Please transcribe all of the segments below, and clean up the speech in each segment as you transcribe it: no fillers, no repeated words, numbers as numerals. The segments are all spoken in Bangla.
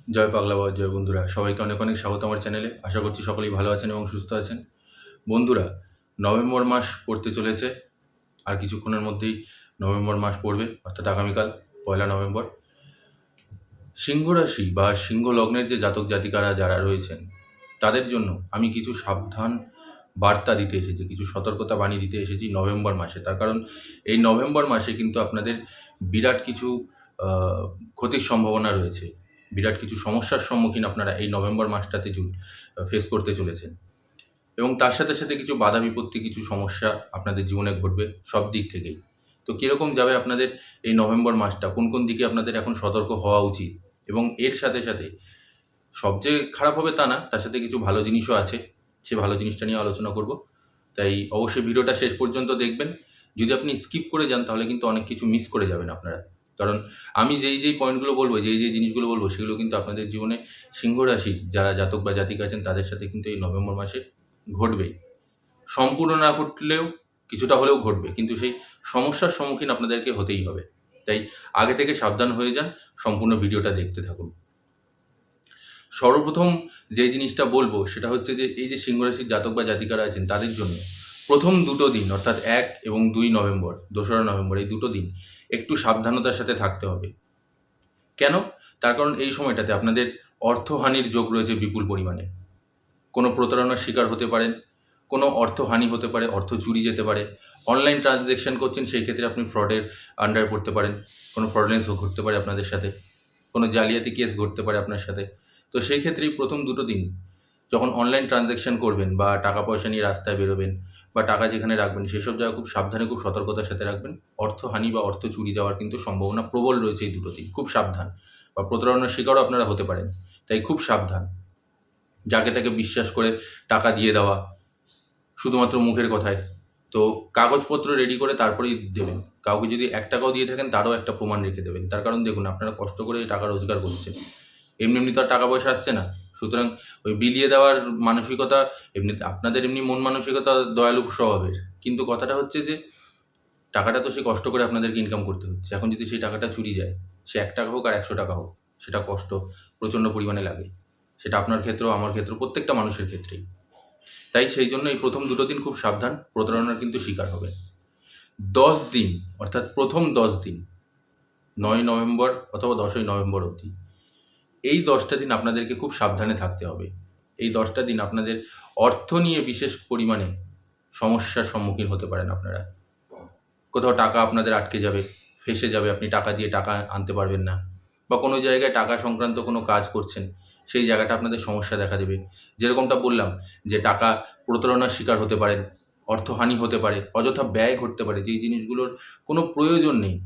জয় পাগলা বাবা, জয় বন্ধুরা, সবাইকে অনেক অনেক স্বাগত আমার চ্যানেলে। আশা করছি সকলেই ভালো আছেন এবং সুস্থ আছেন। বন্ধুরা, নভেম্বর মাস পড়তে চলেছে। আর কিছুক্ষণের মধ্যেই নভেম্বর মাস পড়বে, অর্থাৎ আগামীকাল 1 নভেম্বর। সিংহ রাশি বা সিংহ লগ্নের যে জাতক জাতিকারা যারা রয়েছেন তাদের জন্য আমি কিছু সাবধান বার্তা দিতে এসেছি, কিছু সতর্কতা বাণী দিতে এসেছি নভেম্বর মাসে। তার কারণ এই নভেম্বর মাসে কিন্তু আপনাদের বিরাট কিছু আহ, ক্ষতির সম্ভাবনা রয়েছে। বিরাট কিছু সমস্যার সম্মুখীন আপনারা এই নভেম্বর মাসটাতে ফেস করতে চলেছেন। এবং তার সাথে সাথে কিছু বাধা বিপত্তি, কিছু সমস্যা আপনাদের জীবনে ঘটবে সব দিক থেকেই। তো কীরকম যাবে আপনাদের এই নভেম্বর মাসটা, কোন কোন দিকে আপনাদের এখন সতর্ক হওয়া উচিত, এবং এর সাথে সাথে সবচেয়ে খারাপ হবে তা না, তার সাথে কিছু ভালো জিনিসও আছে, সে ভালো জিনিসটা নিয়ে আলোচনা করব। তাই অবশ্যই ভিডিওটা শেষ পর্যন্ত দেখবেন। যদি আপনি স্কিপ করে যান তাহলে কিন্তু অনেক কিছু মিস করে যাবেন আপনারা। কারণ আমি যেই পয়েন্টগুলো বলবো, যেই জিনিসগুলো বলবো, সেগুলো কিন্তু আপনাদের জীবনে সিংহ রাশির যারা জাতক বা জাতিকা আছেন তাদের সাথে কিন্তু এই নভেম্বর মাসে ঘটবেই। সম্পূর্ণ না ঘটলেও কিছুটা হলেও ঘটবে, কিন্তু সেই সমস্যার সম্মুখীন আপনাদেরকে হতেই হবে। তাই আগে থেকে সাবধান হয়ে যান, সম্পূর্ণ ভিডিওটা দেখতে থাকুন। সর্বপ্রথম যে জিনিসটা বলবো সেটা হচ্ছে যে এই যে সিংহ রাশির জাতক বা জাতিকারা আছেন তাদের জন্য প্রথম দুটো দিন, অর্থাৎ 1 এবং 2 নভেম্বর, 2রা নভেম্বর, এই দুটো দিন একটু সাবধানতার সাথে থাকতে হবে। কেন? তার কারণ এই সময়টাতে আপনাদের অর্থহানির যোগ রয়েছে বিপুল পরিমাণে। কোনো প্রতারণার শিকার হতে পারেন, কোনো অর্থহানি হতে পারে, অর্থ চুরি যেতে পারে। অনলাইন ট্রানজ্যাকশন করছেন, সেই ক্ষেত্রে আপনি ফ্রডের আন্ডারে পড়তে পারেন। কোনো ফ্রডলেন্স ঘটতে পারে আপনাদের সাথে, কোনো জালিয়াতি কেস ঘটতে পারে আপনার সাথে। তো সেই ক্ষেত্রেই প্রথম দুটো দিন যখন অনলাইন ট্রানজ্যাকশন করবেন বা টাকা পয়সা নিয়ে রাস্তায় বেরোবেন বা টাকা যেখানে রাখবেন সেসব জায়গা খুব সাবধানে, খুব সতর্কতার সাথে রাখবেন। অর্থহানি বা অর্থ চুরি যাওয়ার কিন্তু সম্ভাবনা প্রবল রয়েছে এই দুটো দিন, খুব সাবধান। বা প্রতারণার শিকারও আপনারা হতে পারেন, তাই খুব সাবধান। যাকে তাকে বিশ্বাস করে টাকা দিয়ে দেওয়া শুধুমাত্র মুখের কথায়। তো কাগজপত্র রেডি করে তারপরেই দেবেন। কাউকে যদি 1 টাকাও দিয়ে থাকেন তারও একটা প্রমাণ রেখে দেবেন। তার কারণ দেখুন, আপনারা কষ্ট করে টাকা রোজগার করছেন, এমনি এমনি তো আর টাকা পয়সা আসছে না। সুতরাং ওই বিলিয়ে দেওয়ার মানসিকতা, এমনিতে আপনাদের এমনি মন মানসিকতা দয়ালু স্বভাবের, কিন্তু কথাটা হচ্ছে যে টাকাটা তো সে কষ্ট করে আপনাদেরকে ইনকাম করতে হচ্ছে। এখন যদি সেই টাকাটা চুরি যায়, সে 1 টাকা হোক আর 100 টাকা হোক, সেটা কষ্ট প্রচণ্ড পরিমাণে লাগে। সেটা আপনার ক্ষেত্রেও, আমার ক্ষেত্রেও, প্রত্যেকটা মানুষের ক্ষেত্রেই। তাই সেই জন্য এই প্রথম দুটো দিন খুব সাবধান, প্রতারণার কিন্তু শিকার হবে। 10 দিন, অর্থাৎ প্রথম 10 দিন, 9 নভেম্বর অথবা 10ই নভেম্বর অবধি, এই 10টা দিন আপনাদেরকে খুব সাবধানে থাকতে হবে। এই 10টা দিন আপনাদের অর্থ নিয়ে বিশেষ পরিমাণে সমস্যার সম্মুখীন হতে পারেন আপনারা। কোথাও টাকা আপনাদের আটকে যাবে, ফেঁসে যাবে, আপনি টাকা দিয়ে টাকা আনতে পারবেন না। বা কোনো জায়গায় টাকা সংক্রান্ত কোনো কাজ করছেন, সেই জায়গাটা আপনাদের সমস্যা দেখা দেবে। যেরকমটা বললাম যে টাকা প্রতারণার শিকার হতে পারেন, অর্থহানি হতে পারে, অযথা ব্যয় ঘটতে পারে, যেই জিনিসগুলোর কোনো প্রয়োজন নেই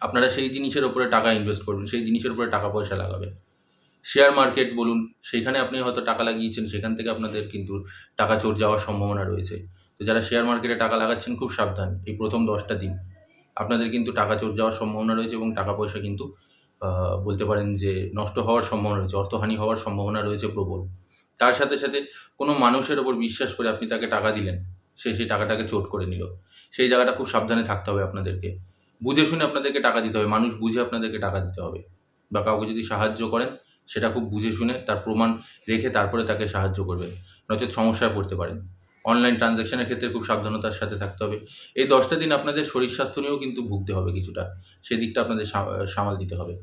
আপনারা সেই জিনিসের ওপরে টাকা ইনভেস্ট করবেন, সেই জিনিসের উপরে টাকা পয়সা লাগাবেন। শেয়ার মার্কেট বলুন, সেইখানে আপনি হয়তো টাকা লাগিয়েছেন, সেখান থেকে আপনাদের কিন্তু টাকা চোর যাওয়ার সম্ভাবনা রয়েছে। তো যারা শেয়ার মার্কেটে টাকা লাগাচ্ছেন খুব সাবধান, এই প্রথম 10টা দিন আপনাদের কিন্তু টাকা চোর যাওয়ার সম্ভাবনা রয়েছে এবং টাকা পয়সা কিন্তু বলতে পারেন যে নষ্ট হওয়ার সম্ভাবনা রয়েছে, অর্থহানি হওয়ার সম্ভাবনা রয়েছে প্রবল। তার সাথে সাথে কোনো মানুষের ওপর বিশ্বাস করে আপনি তাকে টাকা দিলেন, সে সেই টাকাটাকে চোট করে নিল, সেই জায়গাটা খুব সাবধানে থাকতে হবে আপনাদেরকে। বুঝে শুনে আপনাদেরকে টাকা দিতে হবে, মানুষ বুঝে আপনাদেরকে টাকা দিতে হবে। বা কাউকে যদি সাহায্য করেন, সেটা খুব বুঝে শুনে তার প্রমাণ রেখে তারপরে তাকে সাহায্য করবেন, নচেৎ সমস্যায় পড়তে পারেন। অনলাইন ট্রানজ্যাকশনের ক্ষেত্রে খুব সাবধানতার সাথে থাকতে হবে। এই 10টা দিন আপনাদের শরীর স্বাস্থ্য নিয়েও কিন্তু ভুগতে হবে কিছুটা, সেদিকটা আপনাদের সামাল দিতে হবে।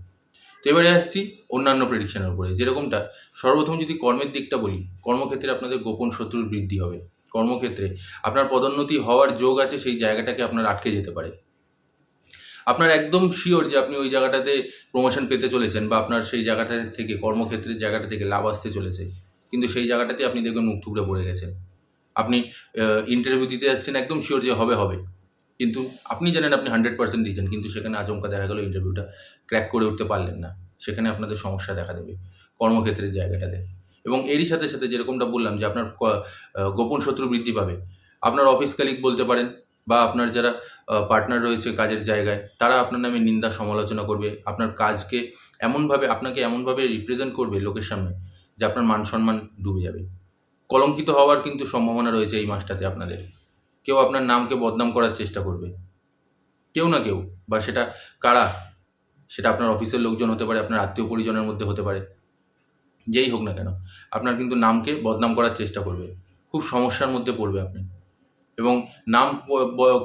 তো এবারে আসছি অন্যান্য প্রেডিকশনের উপরে। যেরকমটা সর্বপ্রথম যদি কর্মের দিকটা বলি, কর্মক্ষেত্রে আপনাদের গোপন শত্রুর বৃদ্ধি হবে। কর্মক্ষেত্রে আপনার পদোন্নতি হওয়ার যোগ আছে, সেই জায়গাটাকে আপনার আটকে যেতে পারে। আপনার একদম শিওর যে আপনি ওই জায়গাটাতে প্রমোশন পেতে চলেছেন, বা আপনার সেই জায়গাটা থেকে, কর্মক্ষেত্রের জায়গাটা থেকে লাভ আসতে চলেছে, কিন্তু সেই জায়গাটাতে আপনি দেখবেন মুখ থুবড়ে পড়ে গেছেন। আপনি ইন্টারভিউ দিতে যাচ্ছেন, একদম শিওর যে হবে হবে, কিন্তু আপনি জানেন আপনি 100% দিয়েছেন, কিন্তু সেখানে আচমকা দেখা গেল ইন্টারভিউটা ক্র্যাক করে উঠতে পারলেন না। সেখানে আপনাদের সমস্যা দেখা দেবে কর্মক্ষেত্রের জায়গাটাতে। এবং এরই সাথে সাথে যেরকমটা বললাম যে আপনার গোপন শত্রু বৃদ্ধি পাবে। আপনার অফিস কালিগ বলতে পারেন, বা আপনার যারা পার্টনার রয়েছে কাজের জায়গায়, তারা আপনার নামে নিন্দা সমালোচনা করবে। আপনার কাজকে এমনভাবে, আপনাকে এমনভাবে রিপ্রেজেন্ট করবে লোকের সামনে যে আপনার মান সম্মান ডুবে যাবে। কলঙ্কিত হওয়ার কিন্তু সম্ভাবনা রয়েছে এই মাসটাতে আপনাদের। কেউ আপনার নামকে বদনাম করার চেষ্টা করবে, কেউ না কেউ, বা সেটা কারা সেটা আপনার অফিসের লোকজন হতে পারে, আপনার আত্মীয় পরিজনের মধ্যে হতে পারে, যেই হোক না কেন আপনার কিন্তু নামকে বদনাম করার চেষ্টা করবে। খুব সমস্যার মধ্যে পড়বে আপনি, এবং নাম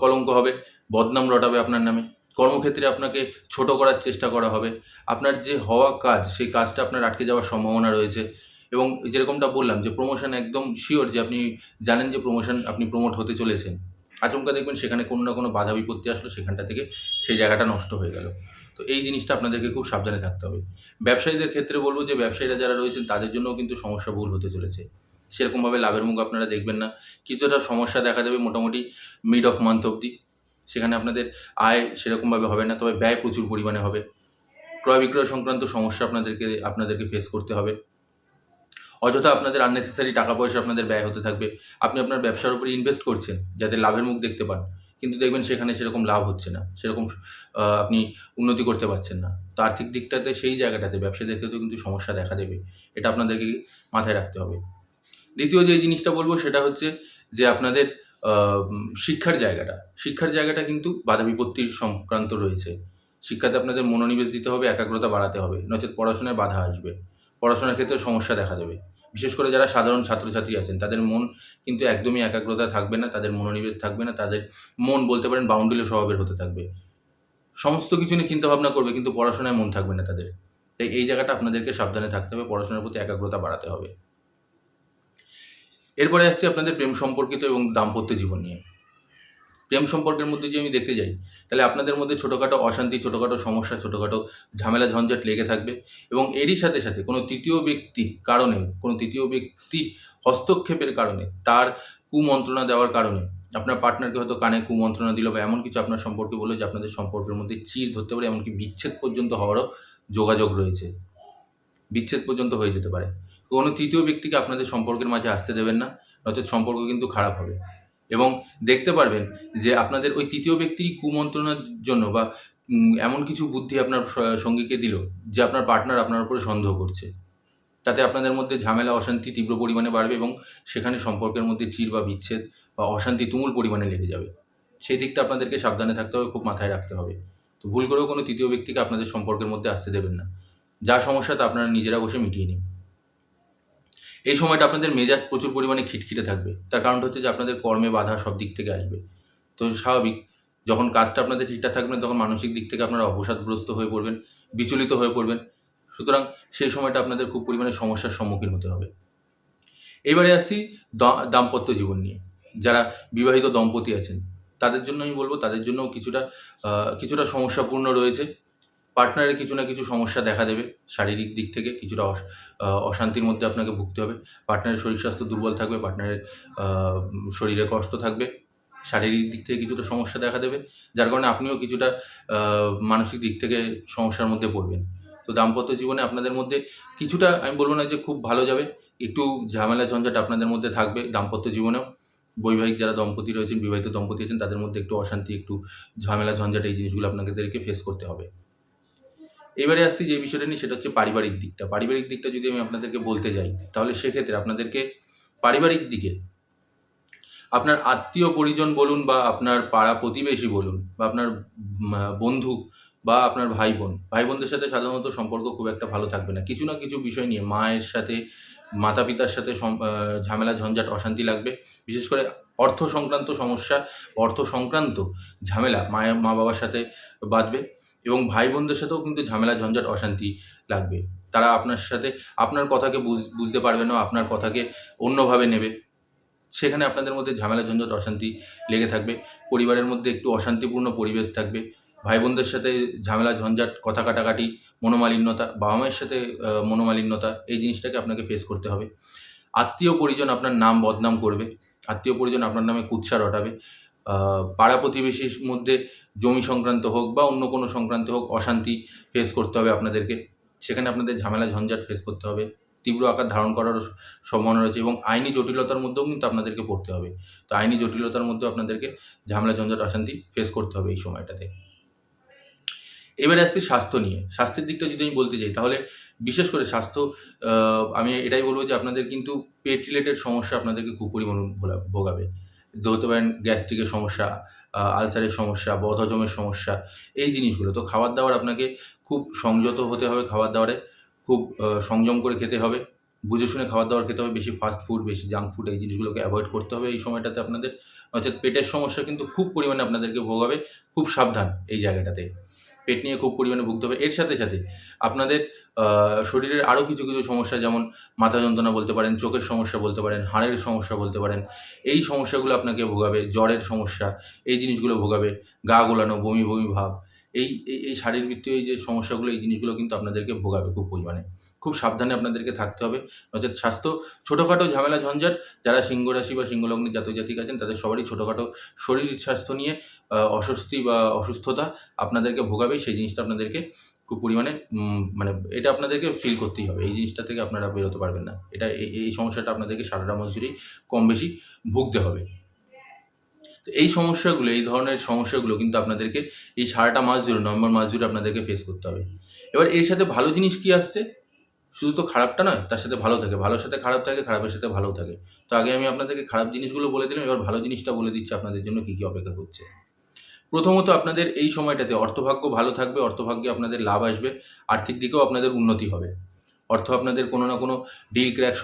কলঙ্ক হবে, বদনাম রটাবে আপনার নামে। কর্মক্ষেত্রে আপনাকে ছোট করার চেষ্টা করা হবে। আপনার যে হওয়া কাজ, সেই কাজটা আপনার আটকে যাওয়ার সম্ভাবনা রয়েছে। এবং যেরকমটা বললাম যে প্রমোশন একদম শিওর, যে আপনি জানেন যে আপনি প্রমোট হতে চলেছেন, আচমকা দেখবেন সেখানে কোনো না কোনো বাধা বিপত্তি আসলো, সেখানটা থেকে সেই জায়গাটা নষ্ট হয়ে গেল। তো এই জিনিসটা আপনাদেরকে খুব সাবধানে থাকতে হবে। ব্যবসায়ীদের ক্ষেত্রে বলবো যে ব্যবসায়ীরা যারা রয়েছেন তাদের জন্যও কিন্তু সমস্যা বহুল হতে চলেছে। সেরকমভাবে লাভের মুখ আপনারা দেখবেন না। কিছুটা সমস্যা দেখা দেবে মোটামুটি মিড অফ মান্থ অবধি। সেখানে আপনাদের আয় সেরকমভাবে হবে না, তবে ব্যয় প্রচুর পরিমাণে হবে। ক্রয় বিক্রয় সংক্রান্ত সমস্যা আপনাদেরকে ফেস করতে হবে। অযথা আপনাদের আননেসেসারি টাকা পয়সা আপনাদের ব্যয় হতে থাকবে। আপনি আপনার ব্যবসার উপরে ইনভেস্ট করছেন যাতে লাভের মুখ দেখতে পান, কিন্তু দেখবেন সেখানে সেরকম লাভ হচ্ছে না, সেরকম আপনি উন্নতি করতে পারছেন না। তো আর্থিক দিকটাতে, সেই জায়গাটাতে ব্যবসায়ীদের ক্ষেত্রেও কিন্তু সমস্যা দেখা দেবে। এটা আপনাদেরকে মাথায় রাখতে হবে। দ্বিতীয় যে জিনিসটা বলবো সেটা হচ্ছে যে আপনাদের শিক্ষার জায়গাটা কিন্তু বাধা বিপত্তির সংক্রান্ত রয়েছে। শিক্ষাতে আপনাদের মনোনিবেশ দিতে হবে, একাগ্রতা বাড়াতে হবে, নচেৎ পড়াশোনায় বাধা আসবে। পড়াশোনার ক্ষেত্রে সমস্যা দেখা দেবে। বিশেষ করে যারা সাধারণ ছাত্রছাত্রী আছেন তাদের মন কিন্তু একদমই একাগ্রতা থাকবে না, তাদের মনোনিবেশ থাকবে না, তাদের মন বলতে পারেন বাউন্ডুলে স্বভাবের হতে থাকবে। সমস্ত কিছু নিয়ে চিন্তাভাবনা করবে কিন্তু পড়াশোনায় মন থাকবে না তাদের। তাই এই জায়গাটা আপনাদেরকে সাবধানে থাকতে হবে, পড়াশোনার প্রতি একাগ্রতা বাড়াতে হবে। এরপরে আসছি আপনাদের প্রেম সম্পর্কিত এবং দাম্পত্য জীবন নিয়ে। প্রেম সম্পর্কের মধ্যে যদি আমি দেখতে যাই, তাহলে আপনাদের মধ্যে ছোটোখাটো অশান্তি, ছোটোখাটো সমস্যা, ছোটোখাটো ঝামেলা ঝঞ্ঝাট লেগে থাকবে। এবং এরই সাথে সাথে কোনো তৃতীয় ব্যক্তির হস্তক্ষেপের কারণে, তার কুমন্ত্রণা দেওয়ার কারণে, আপনার পার্টনারকে হয়তো কানে কুমন্ত্রণা দিল বা এমন কিছু আপনার সম্পর্কে বললো যে আপনাদের সম্পর্কের মধ্যে চির ধরতে পারে, এমনকি বিচ্ছেদ পর্যন্ত হওয়ারও যোগাযোগ রয়েছে। বিচ্ছেদ পর্যন্ত হয়ে যেতে পারে। কোনো তৃতীয় ব্যক্তিকে আপনাদের সম্পর্কের মাঝে আসতে দেবেন না, নচেৎ সম্পর্ক কিন্তু খারাপ হবে। এবং দেখতে পারবেন যে আপনাদের ওই তৃতীয় ব্যক্তির কুমন্ত্রণার জন্য বা এমন কিছু বুদ্ধি আপনার সঙ্গীকে দিল যে আপনার পার্টনার আপনার উপরে সন্দেহ করছে। তাতে আপনাদের মধ্যে ঝামেলা, অশান্তি তীব্র পরিমাণে বাড়বে এবং সেখানে সম্পর্কের মধ্যে চির বা বিচ্ছেদ বা অশান্তি তুমুল পরিমাণে লেগে যাবে। সেই দিকটা আপনাদেরকে সাবধানে থাকতে হবে, খুব মাথায় রাখতে হবে। তো ভুল করেও কোনো তৃতীয় ব্যক্তিকে আপনাদের সম্পর্কের মধ্যে আসতে দেবেন না। যা সমস্যা তা আপনারা নিজেরা বসে মিটিয়ে নিন। এই সময়টা আপনাদের মেজাজ প্রচুর পরিমাণে খিটখিটে থাকবে। তার কারণটা হচ্ছে যে আপনাদের কর্মে বাধা সব দিক থেকে আসবে। তো স্বাভাবিক, যখন কাজটা আপনাদের ঠিকঠাক থাকবে না তখন মানসিক দিক থেকে আপনারা অবসাদগ্রস্ত হয়ে পড়বেন, বিচলিত হয়ে পড়বেন। সুতরাং সেই সময়টা আপনাদের খুব পরিমাণে সমস্যার সম্মুখীন হতে হবে। এবারে আসছি দাম্পত্য জীবন নিয়ে। যারা বিবাহিত দম্পতি আছেন তাদের জন্য আমি বলব, তাদের জন্যও কিছুটা সমস্যাপূর্ণ রয়েছে। পার্টনারের কিছু না কিছু সমস্যা দেখা দেবে। শারীরিক দিক থেকে কিছুটা অশান্তির মধ্যে আপনাকে ভুগতে হবে। পার্টনারের শরীর স্বাস্থ্য দুর্বল থাকবে, পার্টনারের শরীরে কষ্ট থাকবে, শারীরিক দিক থেকে কিছুটা সমস্যা দেখা দেবে, যার কারণে আপনিও কিছুটা মানসিক দিক থেকে সমস্যার মধ্যে পড়বেন। তো দাম্পত্য জীবনে আপনাদের মধ্যে কিছুটা, আমি বলব না যে খুব ভালো যাবে, একটু ঝামেলা ঝঞ্ঝাট আপনাদের মধ্যে থাকবে দাম্পত্য জীবনেও। বৈবাহিক যারা দম্পতি রয়েছেন, বিবাহিত দম্পতি আছেন, তাদের মধ্যে একটু অশান্তি, একটু ঝামেলা ঝঞ্ঝাট, এই জিনিসগুলো আপনাদেরকে ফেস করতে হবে। এবারে আসছি যে বিষয়টা নিয়ে, সেটা হচ্ছে পারিবারিক দিকটা। পারিবারিক দিকটা যদি আমি আপনাদেরকে বলতে যাই, তাহলে সেক্ষেত্রে আপনাদেরকে পারিবারিক দিকে আপনার আত্মীয় পরিজন বলুন বা আপনার পাড়া প্রতিবেশী বলুন বা আপনার বন্ধু বা আপনার ভাই বোনদের সাথে সাধারণত সম্পর্ক খুব একটা ভালো থাকবে না। কিছু না কিছু বিষয় নিয়ে মায়ের সাথে, মাতা পিতার সাথে ঝামেলা ঝঞ্ঝাট অশান্তি লাগবে। বিশেষ করে অর্থ সংক্রান্ত সমস্যা, অর্থ সংক্রান্ত ঝামেলা মা বাবার সাথে বাঁধবে। এবং ভাই বোনদের সাথেও কিন্তু ঝামেলা ঝঞ্ঝাট অশান্তি লাগবে। তারা আপনার সাথে আপনার কথাকে বুঝতে পারবে না, আপনার কথাকে অন্যভাবে নেবে। সেখানে আপনাদের মধ্যে ঝামেলা ঝঞ্ঝাট অশান্তি লেগে থাকবে। পরিবারের মধ্যে একটু অশান্তিপূর্ণ পরিবেশ থাকবে। ভাই বোনদের সাথে ঝামেলা ঝঞ্ঝাট, কথা কাটাকাটি, মনোমালিন্যতা, বাবা মায়ের সাথে মনোমালিন্যতা, এই জিনিসটাকে আপনাকে ফেস করতে হবে। আত্মীয় পরিজন আপনার নাম বদনাম করবে, আত্মীয় পরিজন আপনার নামে কুৎসা রটাবে। পাড়া প্রতিবেশীর মধ্যে জমি সংক্রান্ত হোক বা অন্য কোনো সংক্রান্ত হোক, অশান্তি ফেস করতে হবে আপনাদেরকে। সেখানে আপনাদের ঝামেলা ঝঞ্ঝাট ফেস করতে হবে, তীব্র আকার ধারণ করারও সম্ভাবনা রয়েছে এবং আইনি জটিলতার মধ্যেও কিন্তু আপনাদেরকে পড়তে হবে। তো আইনি জটিলতার মধ্যেও আপনাদেরকে ঝামেলা ঝঞ্ঝাট অশান্তি ফেস করতে হবে এই সময়টাতে। এবারে আসছি স্বাস্থ্য নিয়ে। স্বাস্থ্যের দিকটা যদি আমি বলতে যাই, তাহলে বিশেষ করে স্বাস্থ্য, আমি এটাই বলব যে আপনাদের কিন্তু পেট রিলেটেড সমস্যা আপনাদেরকে খুব পরিমাণ ভোগাবে। হতে পারেন গ্যাস্ট্রিকের সমস্যা, আলসারের সমস্যা, বদহজমের সমস্যা, এই জিনিসগুলো। তো খাবার দাবার আপনাকে খুব সংযত হতে হবে, খাবার দাবারে খুব সংযম করে খেতে হবে, বুঝে শুনে খাবার দাবার খেতে হবে। বেশি ফাস্ট ফুড, বেশি জাঙ্ক ফুড এই জিনিসগুলোকে অ্যাভয়েড করতে হবে এই সময়টাতে আপনাদের। নচেৎ পেটের সমস্যা কিন্তু খুব পরিমাণে আপনাদেরকে ভোগাবে। খুব সাবধান এই জায়গাটাতে, পেট নিয়ে খুব পরিমাণে ভুগতে হবে। এর সাথে সাথে আপনাদের শরীরের আরও কিছু কিছু সমস্যা, যেমন মাথা যন্ত্রণা বলতে পারেন, চোখের সমস্যা বলতে পারেন, হাড়ের সমস্যা বলতে পারেন, এই সমস্যাগুলো আপনাকে ভোগাবে। জ্বরের সমস্যা, এই জিনিসগুলো ভোগাবে। গা গোলানো, বমি বমি ভাব, এই এই এই শারীরবৃত্তীয় এই যে সমস্যাগুলো, এই জিনিসগুলো কিন্তু আপনাদেরকে ভোগাবে খুব পরিমাণে। খুব সাবধানে আপনাদেরকে থাকতে হবে। নচেৎ স্বাস্থ্য ছোটোখাটো ঝামেলা ঝঞ্ঝাট, যারা সিংহ রাশি বা সিংহ লগ্নের জাতক জাতিক আছেন তাদের সবারই ছোটোখাটো শরীর স্বাস্থ্য নিয়ে অস্বস্তি বা অসুস্থতা আপনাদেরকে ভোগাবে। সেই জিনিসটা আপনাদেরকে খুব পরিমাণে মানে এটা আপনাদেরকে ফিল করতেই হবে। এই জিনিসটা থেকে আপনারা বেরোতে পারবেন না। এটা এই সমস্যাটা আপনাদেরকে সারাটা মাস জুড়েই কম বেশি ভুগতে হবে। তো এই সমস্যাগুলো, এই ধরনের সমস্যাগুলো কিন্তু আপনাদেরকে এই সারাটা মাস জুড়ে, নভেম্বর মাস জুড়ে আপনাদেরকে ফেস করতে হবে। এবার এর সাথে ভালো জিনিস কী আসছে? শুধু তো খারাপটা নয়, তার সাথে ভালো থাকে, ভালোর সাথে খারাপ থাকে, খারাপের সাথে ভালোও থাকে। তো আগে আমি আপনাদেরকে খারাপ জিনিসগুলো বলে দিলাম, এবার ভালো জিনিসটা বলে দিচ্ছি আপনাদের জন্য কী কী অপেক্ষা করছে। প্রথমত, আপনাদের এই সময়টাতে অর্থভাগ্য ভালো থাকবে, অর্থভাগ্যে আপনাদের লাভ আসবে, আর্থিক দিকেও আপনাদের উন্নতি হবে। অর্থ আপনাদের কোনো না কোনো ডিল ক্র্যাক,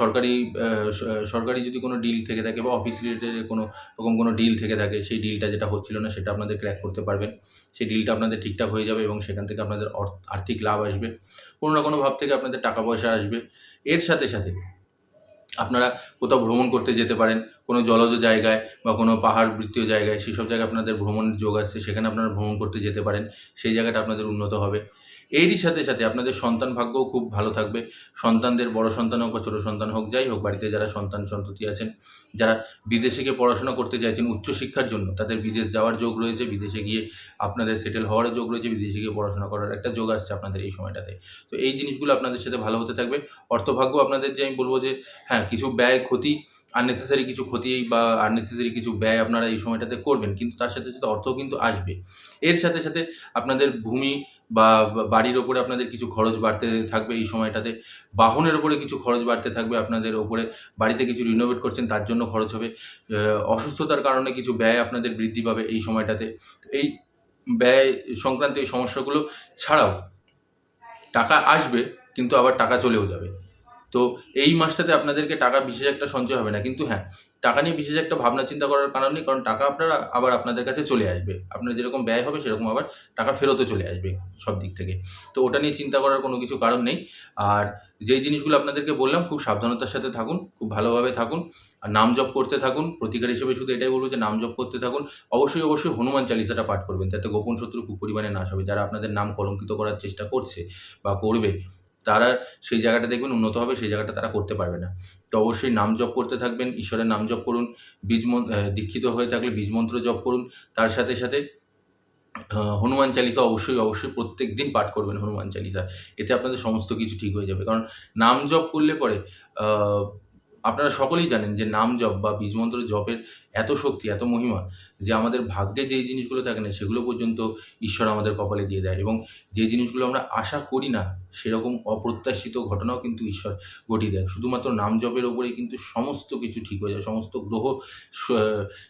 সরকারি যদি কোনো ডিল থেকে থাকে বা অফিস রিলেটেড কোনো রকম কোনো ডিল থেকে থাকে, সেই ডিলটা যেটা হচ্ছিল না সেটা আপনাদের ক্র্যাক করতে পারবেন। সেই ডিলটা আপনাদের ঠিকঠাক হয়ে যাবে এবং সেখান থেকে আপনাদের আর্থিক লাভ আসবে। কোনো না কোনো ভাব থেকে আপনাদের টাকা পয়সা আসবে। এর সাথে সাথে আপনারা কোথাও ভ্রমণ করতে যেতে পারেন, কোনো জলজ জায়গায় বা কোনো পাহাড় বৃত্তীয় জায়গায়, সেসব জায়গায় আপনাদের ভ্রমণের যোগ আসছে, সেখানে আপনারা ভ্রমণ করতে যেতে পারেন। সেই জায়গাটা আপনাদের উন্নত হবে। এরই সাথে সাথে আপনাদের সন্তান ভাগ্যও খুব ভালো থাকবে। সন্তানদের, বড় সন্তান হোক বা ছোটো সন্তান হোক, যাই হোক, বাড়িতে যারা সন্তান সন্ততি আছেন, যারা বিদেশে গিয়ে পড়াশোনা করতে চাইছেন উচ্চশিক্ষার জন্য, তাদের বিদেশ যাওয়ার যোগ রয়েছে, বিদেশে গিয়ে আপনাদের সেটেল হওয়ার যোগ রয়েছে, বিদেশে গিয়ে পড়াশোনা করার একটা যোগ আসছে আপনাদের এই সময়টাতে। তো এই জিনিসগুলো আপনাদের সাথে ভালো হতে থাকবে। অর্থভাগ্য আপনাদের, যে আমি বলবো যে হ্যাঁ, কিছু ব্যয়, ক্ষতি, আননেসেসারি কিছু ক্ষতি বা আননেসেসারি কিছু ব্যয় আপনারা এই সময়টাতে করবেন, কিন্তু তার সাথে সাথে অর্থও কিন্তু আসবে। এর সাথে সাথে আপনাদের ভূমি বা বাড়ির ওপরে আপনাদের কিছু খরচ বাড়তে থাকবে এই সময়টাতে। বাহনের ওপরে কিছু খরচ বাড়তে থাকবে আপনাদের ওপরে। বাড়িতে কিছু রিনোভেট করছেন, তার জন্য খরচ হবে। অসুস্থতার কারণে কিছু ব্যয় আপনাদের বৃদ্ধি পাবে এই সময়টাতে। এই ব্যয় সংক্রান্ত এই সমস্যাগুলো ছাড়াও টাকা আসবে, কিন্তু আবার টাকা চলেও যাবে। তো এই মাসটাতে আপনাদেরকে টাকা বিশেষ একটা সঞ্চয় হবে না, কিন্তু হ্যাঁ, টাকা নিয়ে বিশেষ একটা ভাবনা চিন্তা করার কারণ নেই, কারণ টাকা আবার আপনাদের কাছে চলে আসবে। আপনার যেরকম ব্যয় হবে সেরকম আবার টাকা ফেরতও চলে আসবে সব দিক থেকে। তো ওটা নিয়ে চিন্তা করার কোনো কিছু কারণ নেই। আর যেই জিনিসগুলো আপনাদেরকে বললাম, খুব সাবধানতার সাথে থাকুন, খুব ভালোভাবে থাকুন, আর নাম জপ করতে থাকুন। প্রতিকার হিসেবে শুধু এটাই বলবো যে নাম জপ করতে থাকুন। অবশ্যই অবশ্যই হনুমান চালিসাটা পাঠ করবেন, যাতে গোপন শত্রু খুব পরিমাণে নাশ হবে। যারা আপনাদের নাম কলঙ্কিত করার চেষ্টা করছে বা করবে, তারা সেই জায়গাটা দেখবেন উন্নত হবে, সেই জায়গাটা তারা করতে পারবে না। তো অবশ্যই নাম জপ করতে থাকবেন, ঈশ্বরের নাম জপ করুন। দীক্ষিত হয়ে থাকলে বীজ মন্ত্র জপ করুন। তার সাথে সাথে হনুমান চালিসা অবশ্যই অবশ্যই প্রত্যেক দিন পাঠ করবেন হনুমান চালিসা। এতে আপনাদের সমস্ত কিছু ঠিক হয়ে যাবে। কারণ নাম জপ করলে পরে আপনারা সকলেই জানেন যে নাম জপ বা বীজমন্ত্র জপের এত শক্তি, এত মহিমা, যে আমাদের ভাগ্যে যেই জিনিসগুলো থাকে না সেগুলো পর্যন্ত ঈশ্বর আমাদের কপালে দিয়ে দেয়, এবং যে জিনিসগুলো আমরা আশা করি না সেরকম অপ্রত্যাশিত ঘটনাও কিন্তু ঈশ্বর ঘটিয়ে দেয়। শুধুমাত্র নাম জপের ওপরেই কিন্তু সমস্ত কিছু ঠিক হয়ে যায়, সমস্ত গ্রহ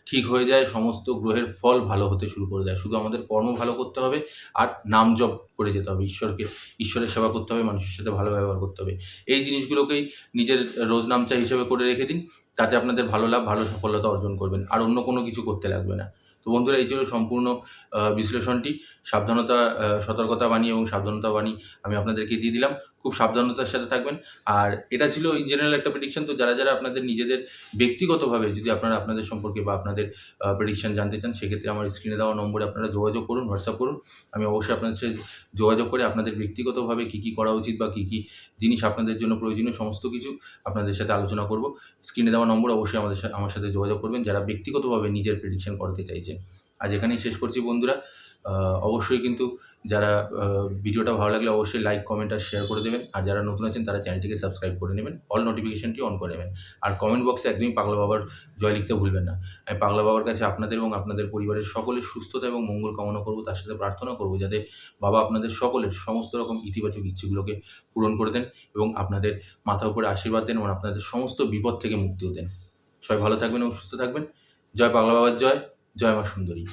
ঠিক হয়ে যায়, সমস্ত গ্রহের ফল ভালো হতে শুরু করে দেয়। শুধু আমাদের কর্ম ভালো করতে হবে আর নাম জপ করে যেতে হবে, ঈশ্বরের সেবা করতে হবে, মানুষের সাথে ভালো ব্যবহার করতে হবে। এই জিনিসগুলোকেই নিজের রোজনামচা হিসেবে করে রেখে দিন, তাতে আপনাদের ভালো লাভ, ভালো সফলতা অর্জন করবেন। আর অন্য কোনো কিছু করতে লাগবে না। তো বন্ধুরা, এই ছিল সম্পূর্ণ বিশ্লেষণটি। সাবধানতা, সতর্কতা বাণী এবং সাবধানতা বাণী আমি আপনাদেরকে দিয়ে দিলাম। খুব সাবধানতার সাথে থাকবেন। আর এটা ছিল ইন জেনারেল একটা প্রেডিকশন। তো যারা যারা আপনাদের নিজেদের ব্যক্তিগতভাবে যদি আপনারা আপনাদের সম্পর্কে বা আপনাদের প্রেডিকশন জানতে চান, সেক্ষেত্রে আমার স্ক্রিনে দেওয়া নম্বরে আপনারা যোগাযোগ করুন, হোয়াটসঅ্যাপ করুন। আমি অবশ্যই আপনাদের সাথে যোগাযোগ করে আপনাদের ব্যক্তিগতভাবে কী কী করা উচিত বা কী কী জিনিস আপনাদের জন্য প্রয়োজনীয় সমস্ত কিছু আপনাদের সাথে আলোচনা করব। স্ক্রিনে দেওয়া নম্বরে অবশ্যই আমার সাথে যোগাযোগ করবেন, যারা ব্যক্তিগতভাবে নিজের প্রেডিকশন করাতে চাইছেন। আজ এখানেই শেষ করছি বন্ধুরা। অবশ্যই কিন্তু যারা ভিডিওটা ভালো লাগলে অবশ্যই লাইক, কমেন্ট আর শেয়ার করে দেবেন। আর যারা নতুন আছেন তারা চ্যানেলটিকে সাবস্ক্রাইব করে নেবেন, অল নোটিফিকেশনটি অন করে নেবেন। আর কমেন্ট বক্সে একদমই পাগলা বাবার জয় লিখতে ভুলবেন না। আমি পাগলা বাবার কাছে আপনাদের এবং আপনাদের পরিবারের সকলের সুস্থতা এবং মঙ্গল কামনা করব, তার সাথে প্রার্থনা করব যাতে বাবা আপনাদের সকলের সমস্ত রকম ইতিবাচক ইচ্ছেগুলোকে পূরণ করে দেন এবং আপনাদের মাথার উপরে আশীর্বাদ দেন এবং আপনাদের সমস্ত বিপদ থেকে মুক্তিও দেন। সবাই ভালো থাকবেন এবং সুস্থ থাকবেন। জয় পাগলা বাবার জয়, জয় মা সুন্দরী।